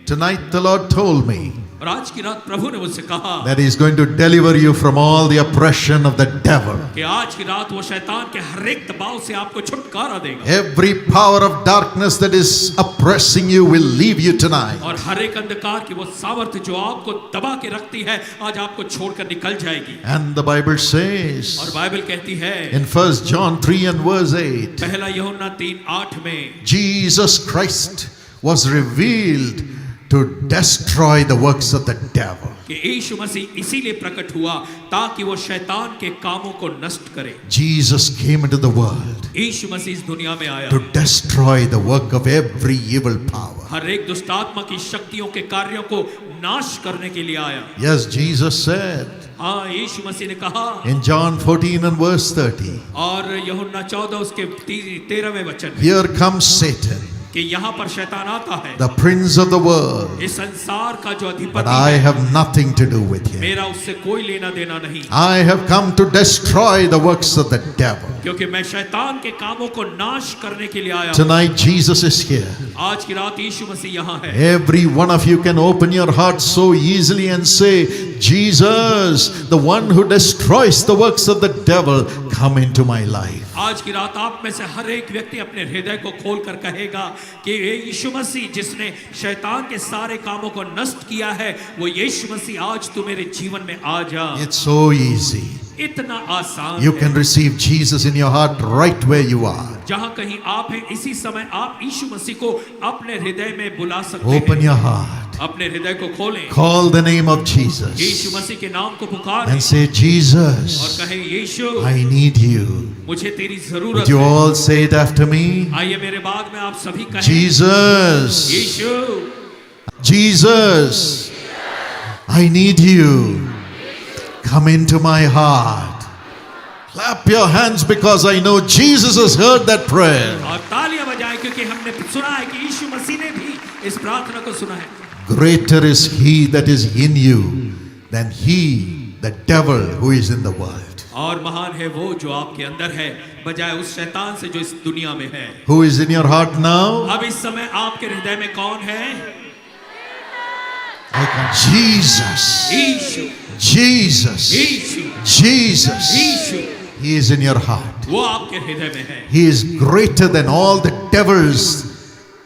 Tonight the Lord told me और आज की रात प्रभु ने मुझसे कहा that He is going to deliver you from all the oppression of the devil. कि आज की रात वो शैतान के हर एक दबाव से आपको छुटकारा देगा। Every power of darkness that is oppressing you will leave you tonight. और हर एक अंधकार की वो सामर्थ्य जो आपको दबा के रखती है आज आपको छोड़कर निकल जाएगी। And the Bible says और बाइबल कहती है in 1 John 3 and verse 8, पहला यूहन्ना 3:8 में Jesus Christ was revealed to destroy the works of the devil. कि यीशु मसीह इसीलिए प्रकट हुआ ताकि वो शैतान के कामों को नष्ट करे। Jesus came into the world यीशु मसीह इस दुनिया में आया to destroy the work of every evil power. हर एक दुष्टात्मा की शक्तियों के कार्यों को नाश करने के लिए आया। Yes, Jesus said हाँ, यीशु मसीह ने कहा in John 14 and verse 30, और यूहन्ना 14 उसके 13वें वचन में here comes Satan, कि यहाँ पर शैतान आता है, the prince of the world, इस संसार का जो but अधिपति I है, have nothing to do with him. मेरा उससे कोई लेना देना नहीं, I have come to destroy the works of the devil. क्योंकि मैं शैतान के कामों को नाश करने के लिए आया हूँ। Tonight Jesus is here. आज की रात यीशु मसीह यहाँ है। Every one of you can open your heart so easily and say, Jesus, the one who destroys the works of the devil, come into my life. आज की रात आप में से हर एक व्यक्ति अपने हृदय को खोल कर कहेगा कि ये यीशु मसीह जिसने शैतान के सारे कामों को नष्ट किया है, वो यीशु मसीह आज तू मेरे जीवन में आ जा। It's so easy. इतना आसान You है। can receive Jesus in your heart right where you are. जहाँ कहीं आप हैं इसी समय आप यीशु मसीह को अपने हृदय में बुला सकते Open हैं। your heart. अपने हृदय को खोलें, Call the name of Jesus यीशु मसीह के नाम को पुकारें and say, और Jesus, कहें यीशु I need you. मुझे तेरी Would जरूरत you है। all say it after me? आइए मेरे बाद में आप सभी कहें Jesus, Yeshu Jesus, I need you. Come into my heart. Clap your hands because I know Jesus has heard that prayer. और तालियां बजाएं क्योंकि हमने सुना है कि यीशु मसीह ने भी इस प्रार्थना को सुना है। Greater is he that is in you than he, the devil, who is in the world. और महान है वो जो आपके अंदर है बजाय उस शैतान से जो इस दुनिया में है। Who is in your heart now? अब इस समय आपके हृदय में कौन है? Jesus. Yeshu, Jesus. Yeshu, Jesus. Yeshu, He is in your heart. वो आपके हृदय में है। He is greater than all the devils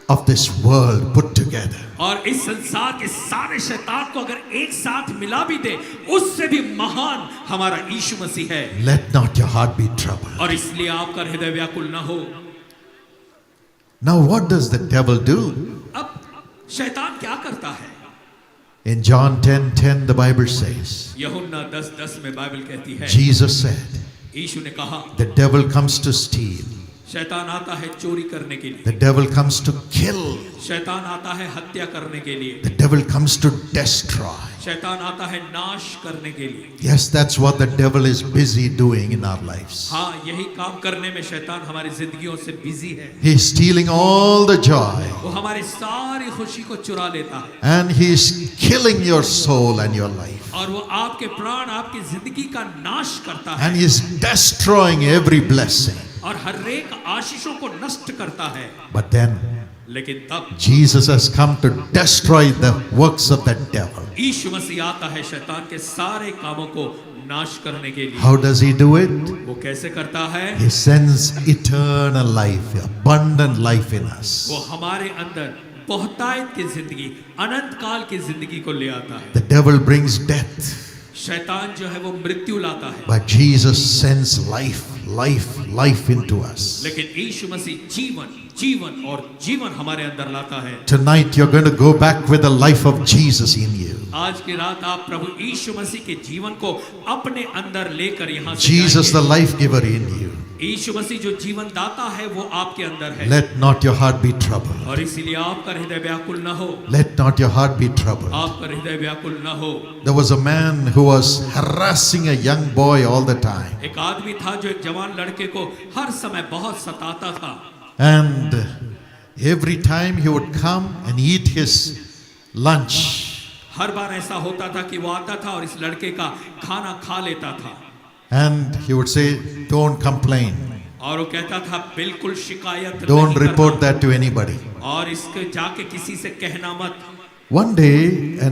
of this world put together. और इस संसार के सारे शैतान को अगर एक साथ मिला भी दे उससे भी महान हमारा यीशु मसीह है। Let not your heart be troubled. और इसलिए आपका हृदय व्याकुल न हो। Now what does the devil do? अब शैतान क्या करता है? In John 10:10 the Bible says, यूहन्ना 10:10 में बाइबल कहती है, Jesus said, यीशु ने कहा, the devil comes to steal. शैतान आता है चोरी करने के लिए, The devil comes to kill. शैतान आता है हत्या करने के लिए, The devil comes to destroy. शैतान आता है नाश करने के लिए। Yes, that's what the devil is busy doing in our lives. हाँ, यही काम करने में शैतान हमारी जिंदगियों से बिजी है। He's stealing all the joy वो हमारी सारी खुशी को चुरा लेता है and he's killing your soul and your life. और वो आपके प्राण आपकी जिंदगी का नाश करता है And he's destroying every blessing. और हर एक आशीषों को नष्ट करता है। But then लेकिन तब Jesus has come to destroy the works of the devil. यीशु मसीह आता है शैतान के सारे कामों को नाश करने के लिए। How does he do it? वो कैसे करता है? He sends eternal life, abundant life in us. वो हमारे अंदर बहुतायत की जिंदगी, अनंत काल की जिंदगी को ले आता है। The devil brings death, शैतान जो है वो मृत्यु लाता है, but Jesus sends life, life, life into us. लेकिन यीशु मसीह जीवन, जीवन और जीवन हमारे अंदर लाता है। Tonight you're going to go back with the life of Jesus in you. आज की रात आप प्रभु यीशु मसीह के जीवन को अपने अंदर लेकर यहाँ से Jesus, the जाएंगे। life giver in you. यीशु मसीह जो जीवन दाता है वो आपके अंदर है Let not your heart be troubled. और इसीलिए आपका हृदय व्याकुल न हो, Let not your heart be troubled. आपका हृदय व्याकुल न हो। There was a man who was harassing a young boy all the time. एक आदमी था जो एक जवान लड़के को हर समय बहुत सताता था And every time he would come and eat his lunch, हर बार ऐसा होता था कि वो आता था और इस लड़के का खाना खा लेता था and he would say, don't complain. और वो कहता था बिल्कुल शिकायत Don't नहीं report करना that to anybody. और इसके जाके किसी से कहना मत। One day, a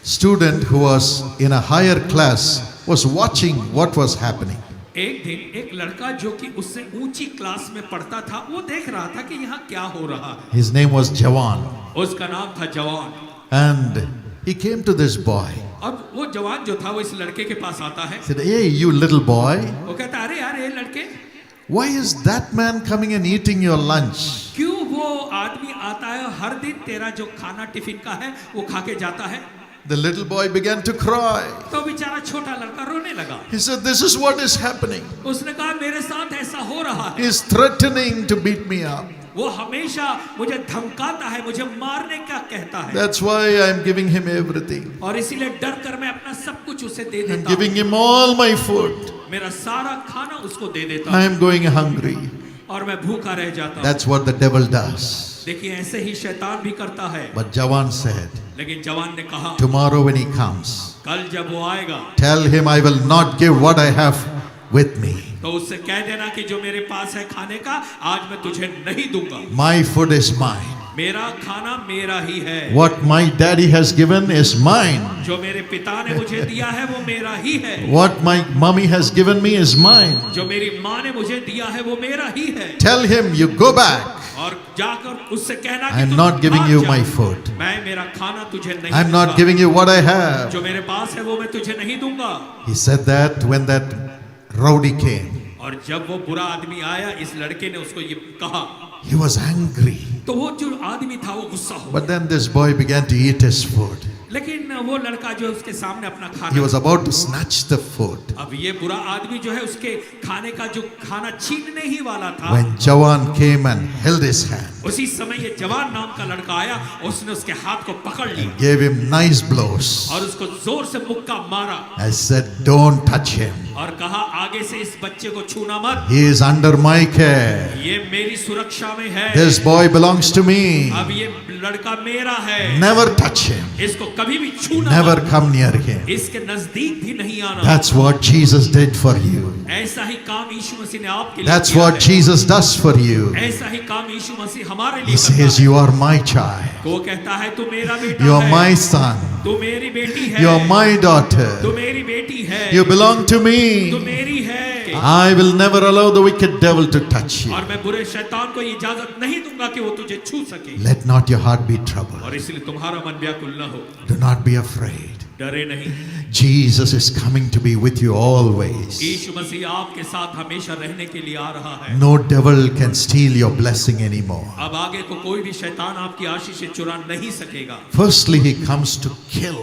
student who was in a higher class was watching what was happening. एक दिन एक लड़का जो कि उससे ऊंची क्लास में पढ़ता था, वो देख रहा था कि यहाँ क्या हो रहा है। His name was Jawan. उसका नाम था जवान। And he came to this boy. अब वो जवान जो था वो इस लड़के के पास आता है। He said, "Hey, you little boy, वो कहता, अरे यार ये लड़के, why is that man coming and eating your lunch?" क्यों वो आदमी आता है हर दिन तेरा जो खाना टिफिन का है वो खा के जाता है? The little boy began to cry. तो बेचारा छोटा लड़का रोने लगा। He said, "This is what is happening. उसने कहा मेरे साथ ऐसा हो रहा है। He is threatening to beat me up. वो हमेशा मुझे धमकाता है, मुझे मारने का कहता है। That's why I am giving him everything. और इसीलिए डर कर मैं अपना सब कुछ उसे दे I'm देता हूँ। giving him all my food. मेरा सारा खाना उसको दे देता I हूँ am going hungry." और मैं भूखा रह जाता हूँ। That's what the devil does. देखिए ऐसे ही शैतान भी करता है। But Jawan said, लेकिन जवान ने कहा, "Tomorrow when he comes, कल जब वो आएगा tell him I will not give what I have with me. तो उससे कह देना कि जो मेरे पास है खाने का, आज मैं तुझे नहीं दूंगा। My food is mine. मेरा खाना मेरा ही है। What my daddy has given is mine. जो मेरे पिता ने मुझे दिया है वो मेरा ही है। What my mommy has given me is mine. जो मेरी माँ ने मुझे दिया है वो मेरा ही है। Tell him you go back. और जाकर उससे कहना I am कि not तू giving भाग you जा। my food. मैं मेरा खाना तुझे नहीं I am दूंगा। not giving you what I have. जो मेरे पास है वो मैं तुझे नहीं दूंगा। He said that when that rowdy came. और जब वो बुरा आदमी आया, इस लड़के ने उसको ये कहा, He was angry. तो वो जो आदमी था वो गुस्सा हो But then this boy began to eat his food. लेकिन वो लड़का जो उसके सामने अपना He खाना, was about to snatch the food. अब ये बुरा आदमी जो है उसके खाने का जो खाना छीनने ही वाला था। When Jawan came and held his hand, उसी समय ये जवान नाम का लड़का आया, उसने उसके हाथ को पकड़ लिया gave him nice blows. और उसको जोर से मुक्का मारा I said, "Don't touch him. और कहा, आगे से इस बच्चे को छूना मत, He is under my care. ये मेरी सुरक्षा में है। This boy belongs to me. अब ये लड़का मेरा है, Never touch him. इसको कभी भी छूना Never मत, come near him." इसके नजदीक भी नहीं आना। That's what Jesus did for you. ऐसा ही काम यीशु मसीह ने आपके लिए That's किया what है। Jesus does for you. ऐसा ही काम यीशु मसीह हमारे He लिए करता says, है। "You are my child. वो कहता है तू मेरा बेटा You are है, my son. तू मेरी बेटी है, You are my तू daughter. मेरी बेटी है, You belong to तू me. मेरी है। I will never allow the wicked devil to touch you. और मैं बुरे शैतान को इजाजत नहीं दूंगा कि वो तुझे छू सके। Let not your heart be troubled. और इसलिए तुम्हारा मन व्याकुल न हो, Do not be afraid. डरे नहीं। Jesus is coming to be with you always. यीशु मसीह आपके साथ हमेशा रहने के लिए आ रहा है। No devil can steal your blessing anymore. अब आगे को कोई भी शैतान आपकी आशीष से चुरा नहीं सकेगा। Firstly, he comes to kill.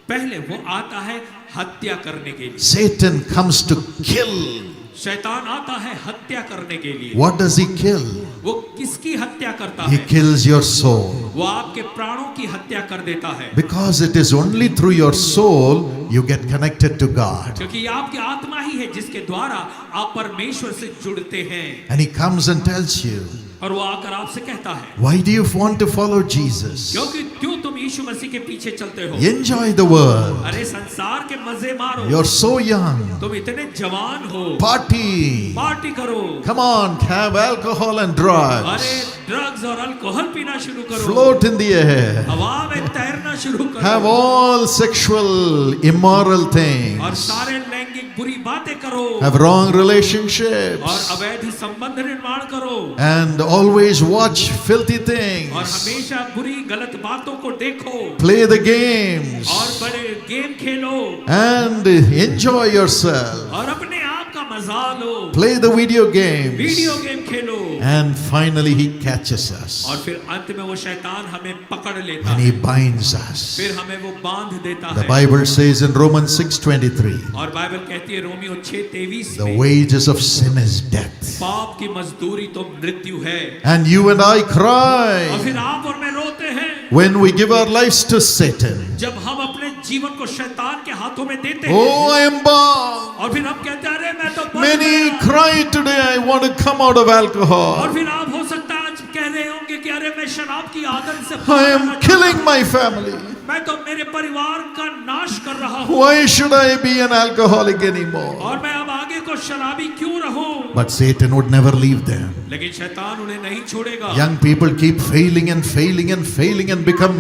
पहले वो आता है हत्या करने के लिए। Satan comes to kill. शैतान आता है हत्या करने के लिए। What does he kill? वो किसकी हत्या करता He है? kills your soul. वो आपके प्राणों की हत्या कर देता है, Because it is only through your soul you get connected to God. क्योंकि ये आपकी आत्मा ही है जिसके द्वारा आप परमेश्वर से जुड़ते हैं। And he comes and tells you, और वो आकर आपसे कहता है, why do you want to follow Jesus? क्यों तुम यीशु मसीह के पीछे चलते हो? Enjoy the world. अरे संसार के मजे मारो, You're so young. तुम इतने जवान हो, Party. पार्टी करो, Come on, have alcohol and drugs. अरे ड्रग्स और अल्कोहल पीना शुरू करो, Float in the air. हवा में तैरना शुरू करो, Have all sexual immoral और things. सारे लैंगिक बुरी बातें करो, Have wrong और relationships. अवैध संबंध निर्माण करो, And always watch filthy और things. हमेशा बुरी गलत बातों को देखो, Play the games. और बड़े game Khelo, And enjoy yourself. और अपने आप का मजा लो, Play the video games. Video game Khelo, And finally he catches us. और फिर अंत में वो शैतान हमें पकड़ लेता And है, he binds us. फिर हमें वो बांध देता The है। Bible says in Romans 6:23, और बाइबल कहती है रोमियो 6:23 the में, wages of sin is death. पाप की मजदूरी तो मृत्यु है। And you and I और cry फिर आप और मैं रोते हैं when we give our lives to Satan. जब हम अपने जीवन को शैतान के हाथों में देते हैं, Oh, I am bound. और फिर हम कहते हैं अरे मैं तो बंध Many गया। cry today, I want to come out of और alcohol. फिर आप हो सकता है आज कह रहे होंगे कि अरे मैं शराब की आदत से I बाहर आना am चाहता killing हूं। my family. मैं तो मेरे परिवार का नाश कर रहा हूँ Why should I be an alcoholic anymore? और मैं अब आगे को शराबी क्यों रहूं? But Satan would never leave them. लेकिन शैतान उन्हें नहीं छोड़ेगा Young people keep failing and failing and failing and become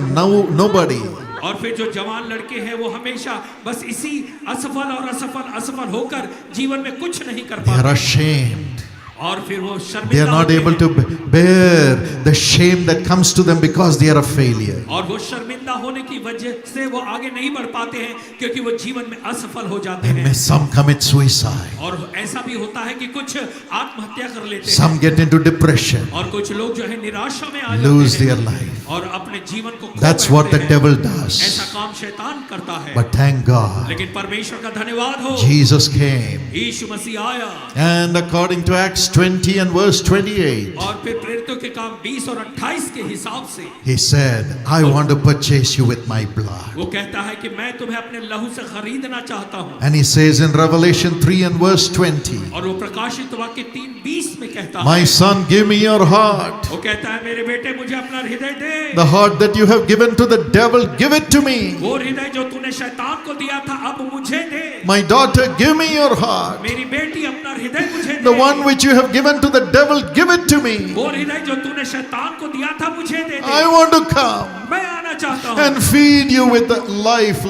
nobody. और फिर जो जवान लड़के हैं वो हमेशा बस इसी असफल होकर जीवन में कुछ नहीं कर They are पाते ashamed. और फिर वो They शर्मिंदा are not होते able हैं। to bear the shame that comes to them because they are a failure. और वो शर्मिंदा होने की वजह से वो आगे नहीं बढ़ पाते हैं क्योंकि वो जीवन में असफल हो जाते हैं। And some commit suicide. और ऐसा भी होता है कि कुछ आत्महत्या कर लेते हैं Some get into depression, और कुछ लोग जो है निराशा में आ lose जाते their हैं life. और अपने जीवन को खो That's what बैठते the हैं। devil does. ऐसा काम शैतान करता है। But thank God, लेकिन परमेश्वर का धन्यवाद हो, Jesus came. यीशु मसीह आया And according to Acts 20 and verse 28, और फिर प्रेरितों के काम 20 और 28 के हिसाब से he said, I want to purchase you with my blood. वो कहता है कि मैं तुम्हें अपने लहू से खरीदना चाहता हूँ। And he says in Revelation 3 and verse 20, और वो प्रकाशित वाक्य 3:20 में कहता है, my son, give me your heart. वो कहता है मेरे बेटे मुझे अपना हृदय दे। The heart that you have given to the devil, give it to me. वो हृदय जो तूने शैतान को दिया था अब मुझे दे। My daughter, give me your heart. मेरी बेटी अपना हृदय मुझे The they. one which you have given to the devil, give it to me. वो हृदय जो तूने शैतान को दिया था मुझे दे I they. want to come मैं आना चाहता हूँ and feed you with the life.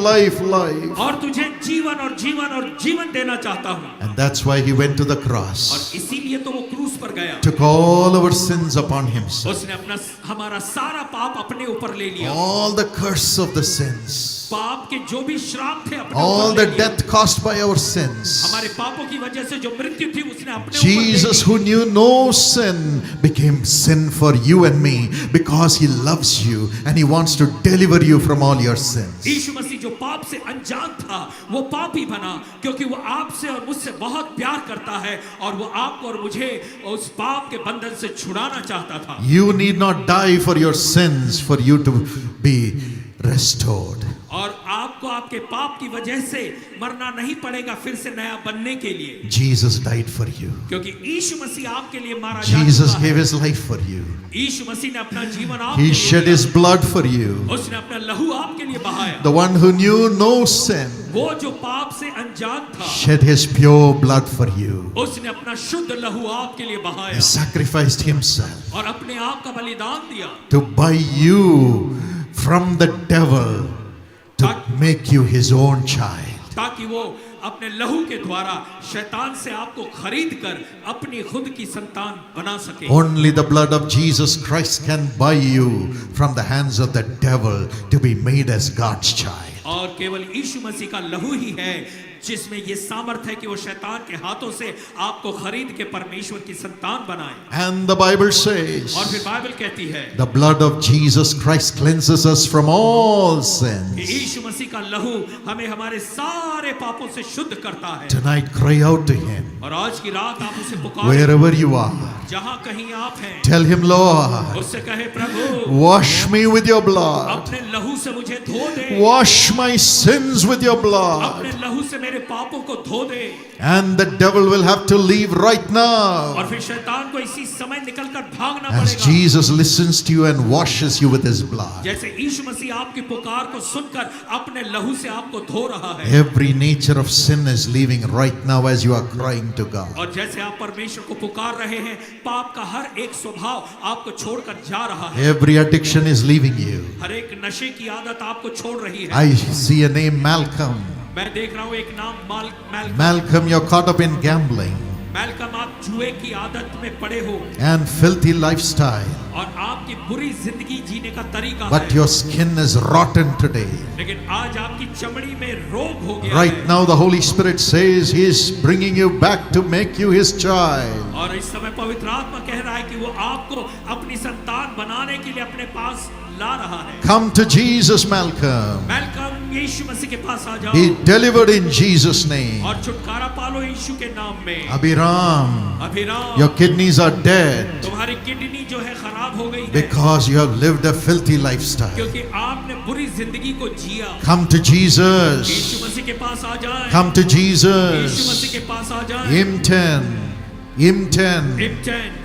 और तुझे जीवन और जीवन देना चाहता हूँ। And that's why he went to the और cross, इसीलिए तो वो क्रूस पर गया। took all our sins upon himself, उसने अपना हमारा सारा पाप अपने ऊपर ले लिया। all the curse of the sins, पाप के जो भी श्राप थे अपने all ऊपर the ले लिया। death caused by our sins. हमारे पापों की वजह से जो मृत्यु थी उसने अपने Jesus, ऊपर ले ली। who knew no sin, became sin for you and me because he loves you and he wants to deliver you from all your sins. यीशु मसीह जो पाप से अनजान था वो पापी बना क्योंकि वो आपसे और मुझसे बहुत प्यार करता है और वो आपको और मुझे उस पाप के बंधन से छुड़ाना चाहता था। You need not die for your sins for you to be restored. और आपको आपके पाप की वजह से मरना नहीं पड़ेगा फिर से नया बनने के लिए, Jesus died for you. क्योंकि यीशु मसीह आपके लिए मारा जा Jesus चुका gave है। his life for you. यीशु मसीह ने अपना जीवन आपके He लिए shed दिया। his blood for you. उसने अपना लहू आपके लिए बहाया। The one who knew no sin वो जो पाप से अनजान था shed his pure blood for you. उसने अपना शुद्ध लहू आपके लिए He बहाया sacrificed himself और अपने आप का बलिदान दिया to buy you from the devil, to make you his own child. ताकि वो अपने लहू के द्वारा शैतान से आपको खरीद कर अपनी खुद की संतान बना सके। Only the blood of Jesus Christ can buy you from the hands of the devil to be made as God's child. और केवल यीशु मसीह का लहू ही है जिसमें ये सामर्थ है कि वो शैतान के हाथों से आपको खरीद के परमेश्वर की संतान बनाए। And the Bible says, और फिर बाइबल कहती है the blood of Jesus Christ cleanses us from all कि sins. यीशु मसीह का लहू हमें हमारे सारे पापों से शुद्ध करता है। Tonight, cry out to him और आज की रात आप उसे पुकारें, wherever you are. जहां कहीं आप हैं, Tell him, Lord, उससे कहे प्रभु wash me with your blood. अपने लहू से मुझे धो दे, Wash my sins with your blood. अपने लहू से मेरे पापों को धो दे। And the devil will have to leave right now और फिर शैतान को इसी समय निकलकर भागना as पड़ेगा। Jesus listens to you and washes you with his blood. जैसे यीशु मसीह आपकी पुकार को सुनकर अपने लहू से आपको धो रहा है। Every nature of sin is leaving right now as you are crying to God. और जैसे आप परमेश्वर को पुकार रहे हैं पाप का हर एक स्वभाव आपको छोड़कर जा रहा है। Every addiction is leaving you. हर एक नशे की आदत आपको छोड़ रही है। I see a name, Malcolm. मैं देख रहा हूँ एक नाम Malcolm, you're caught up in gambling Malcolm, आप जुए की आदत में पड़े हो and filthy lifestyle. और आपकी बुरी जिंदगी जीने का तरीका But है। your skin is rotten today. लेकिन आज आपकी चमड़ी में रोग हो गया Right है। now, the Holy Spirit says He is bringing you back to make you His child. और इस समय पवित्र आत्मा कह रहा है कि वो आपको अपनी संतान बनाने के लिए अपने पास ला रहा है। Come to Jesus, Malcolm. Malcolm, यीशु मसीह के पास आ जाओ Be delivered in Jesus' name. और छुटकारा पालो यीशु के नाम में। Abiram, Abhiram, your kidneys are dead तुम्हारी किडनी जो है खराब हो गई है because you have lived a filthy lifestyle. क्योंकि आपने बुरी जिंदगी को जिया। Come to Jesus. यीशु मसीह के पास आ जाएं। Come to Yeshu Jesus. मसीह के पास आ जाएं। Imten. इम्तिहान।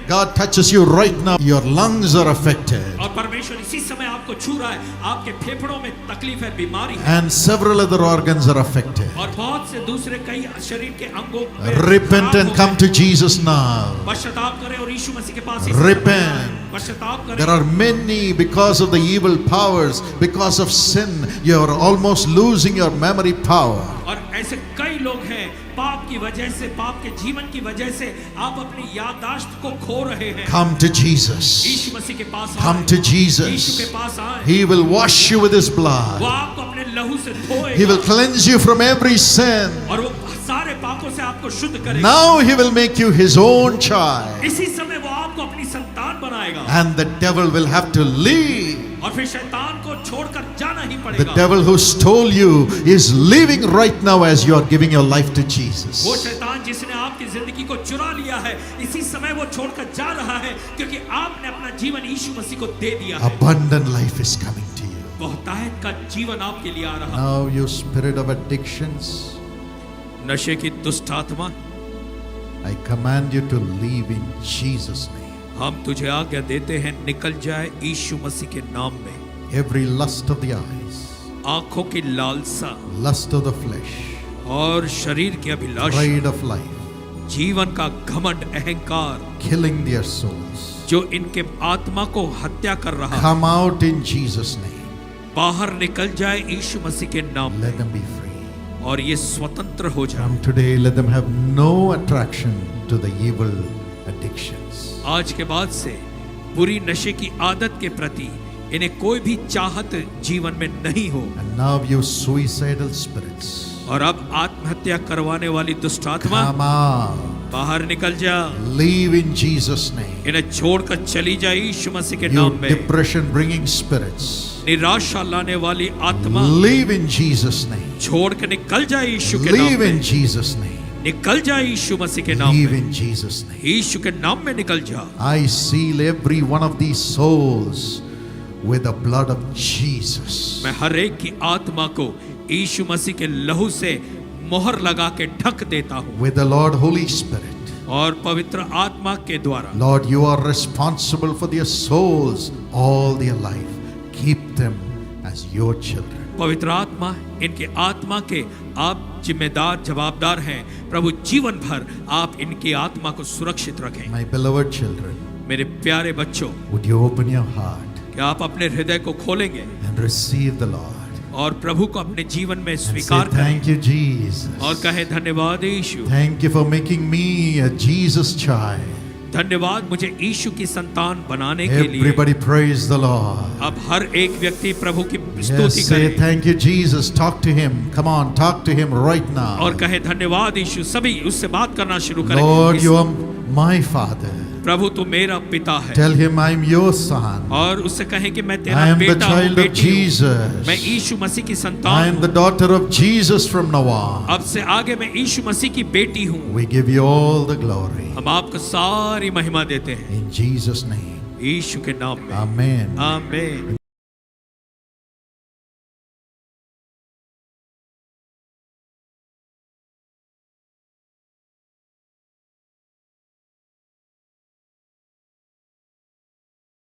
God touches you right now. Your lungs are affected. और परमेश्वर इसी समय आपको आपको छू रहा है, आपके फेफड़ों में तकलीफ है, बीमारी है, and several other organs are affected. और बहुत से दूसरे कई शरीर के अंगों में Repent and come to Jesus now. पश्चाताप करें और यीशु मसीह के पास Repent. पश्चाताप करें। There are many, because of the evil powers, because of sin, you are almost losing your memory power. और ऐसे कई लोग हैं, पाप की वजह से, पाप के जीवन की वजह से आप अपनी याददाश्त को खो रहे हैं। Come to Jesus. यीशु मसीह के पास आएं। Come to Yeshu Jesus. के पास आएं। He will wash you with His वो blood. आपको अपने लहू से धोएगा। He will cleanse you from every sin. और वो सारे पापों से आपको शुद्ध करेगा। Now He will make you His own child. इसी समय वो आपको अपनी संतान बनाएगा। And the devil will have to leave. और फिर शैतान को छोड़कर जाना ही The पड़ेगा। devil who stole you is leaving right now as you are giving your life to Jesus. वो शैतान जिसने आपकी जिंदगी को चुरा लिया है, इसी समय वो छोड़कर जा रहा है, क्योंकि आपने अपना जीवन यीशु मसीह को दे दिया है। Abundant life is coming to you. बहुतायत का जीवन आपके लिए आ रहा है। Now you spirit of addictions, नशे की दुष्ट आत्मा, I command you to leave in Jesus' name. हम तुझे आज्ञा देते हैं, निकल जाए यीशु मसीह के नाम में। Every lust of the eyes, आंखों की लालसा lust of the flesh, और शरीर की अभिलाषा, pride of life, जीवन का घमंड, अहंकार, killing their souls, जो इनके आत्मा को हत्या कर रहा है, come out in Jesus' name. बाहर निकल जाए यीशु मसीह के नाम में, Let them be free. और ये स्वतंत्र हो जाए। From today, let them have no attraction to the evil addictions. आज के बाद से बुरी नशे की आदत के प्रति इन्हें कोई भी चाहत जीवन में नहीं हो। And now you suicidal spirits, और अब आत्महत्या करवाने वाली दुष्ट आत्मा, come out. बाहर निकल जा। Leave in Jesus' name. इन्हें छोड़कर चली जाए यीशु मसीह के You नाम में। depression bringing spirits, निराशा लाने वाली आत्मा, leave in Jesus' name. छोड़ के निकल जाए यीशु के नाम Leave in में। Jesus' name. निकल जाए यीशु मसीह के नाम Leave में। in Jesus' name. यीशु के नाम में निकल जा। I seal every one of these souls with the blood of Jesus. मैं हर एक की आत्मा को यीशु मसीह के लहू से मोहर लगा के ढक देता हूँ, With the Lord Holy Spirit. और पवित्र आत्मा के द्वारा। Lord, you are responsible for their souls all their life. Keep them as your children. पवित्र आत्मा, इनके आत्मा के आप जिम्मेदार, जवाबदार हैं। प्रभु, जीवन भर आप इनकी आत्मा को सुरक्षित रखें। My beloved children, मेरे प्यारे बच्चों, would you open your heart क्या आप अपने हृदय को खोलेंगे and receive the Lord? और प्रभु को अपने जीवन में And say, स्वीकार करें thank you, Jesus. और कहें, धन्यवाद यीशु, Thank you for making me a Jesus child. धन्यवाद मुझे यीशु की संतान बनाने के लिए। Everybody praise the Lord. अब हर एक व्यक्ति प्रभु की Yes, स्तुति say करे thank you, Jesus. Talk to him. Come on, talk to him right now. और कहे, धन्यवाद यीशु। सभी उससे बात करना शुरू करें। Lord, you are my Father. प्रभु, तू मेरा पिता है। Tell him I'm your son. और उससे कहें कि मैं I तेरा am the बेटा हूँ, child of बेटी हूँ। Jesus. मैं यीशु मसीह की I संतान am the हूँ। daughter of Jesus from now on. अब से आगे मैं यीशु मसीह की बेटी हूँ। We give you all the glory. हम आपको सारी महिमा देते हैं In Jesus' name. यीशु के नाम में। Amen. आमीन।